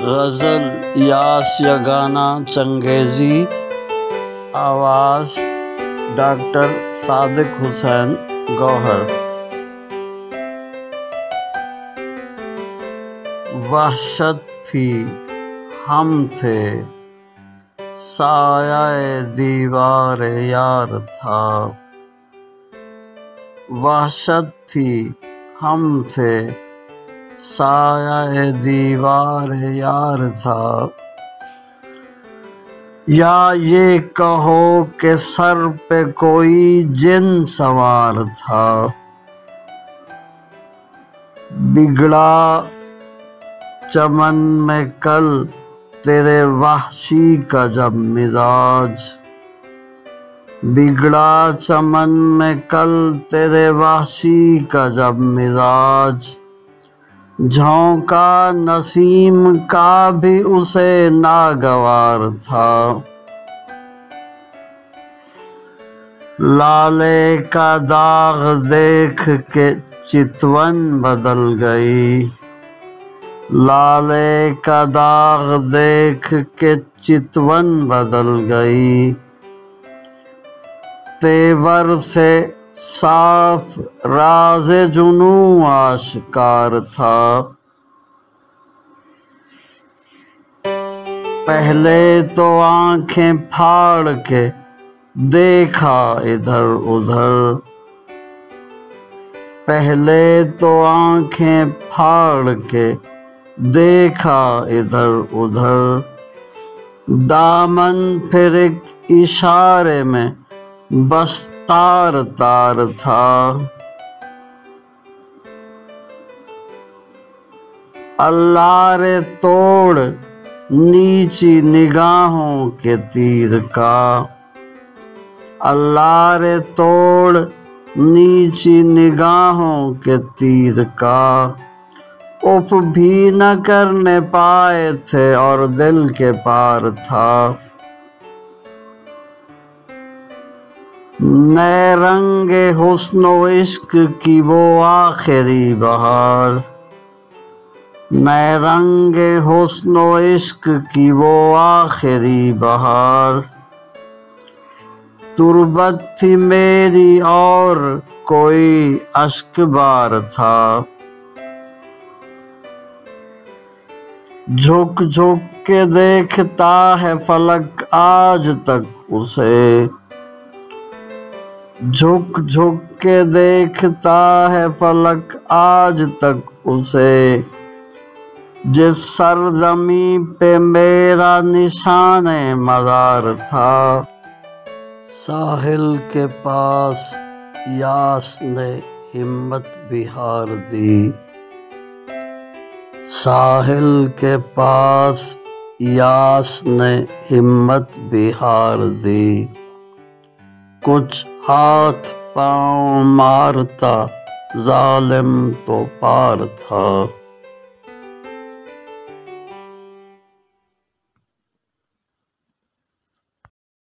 غزل یاس یگانہ چنگیزی، آواز ڈاکٹر صادق حسین گوہر۔ وحشت تھی ہم تھے، سایہ دیوار یار تھا۔ وحشت تھی ہم تھے، سایہ دیوار یار تھا۔ یا یہ کہو کہ سر پہ کوئی جن سوار تھا۔ بگڑا چمن میں کل تیرے وحشی کا جب مزاج، بگڑا چمن میں کل تیرے وحشی کا جب مزاج، جھونکا نسیم کا بھی اسے ناگوار تھا۔ لالے کا داغ دیکھ کے چتون بدل گئی، لالے کا داغ دیکھ کے چتون بدل گئی۔ تیور سے صاف راز جنوں آشکار تھا۔ پہلے تو آنکھیں پھاڑ کے دیکھا ادھر ادھر، پہلے تو آنکھیں پھاڑ کے دیکھا ادھر ادھر، دامن پھر ایک اشارے میں بس تار تار تھا۔ اللہ رے توڑ نیچی نگاہوں کے تیر کا، اللہ رے توڑ نیچی نگاہوں کے تیر کا، اف بھی نہ کرنے پائے تھے اور دل کے پار تھا۔ نئے رنگ حسن و عشق کی وہ آخری بہار، نئے رنگ حسن و عشق کی وہ آخری بہار، تربت تھی میری اور کوئی اشک بار تھا۔ جھک جھک کے دیکھتا ہے فلک آج تک اسے، جھک جھک کے دیکھتا ہے فلک آج تک اسے، جس سرزمیں پہ میرا نشان مزار تھا۔ ساحل کے پاس یاس نے ہمت بھی ہار دی، ساحل کے پاس یاس نے ہمت بھی ہار دی، کچھ ہاتھ پاؤں مارتا ظالم تو پار تھا۔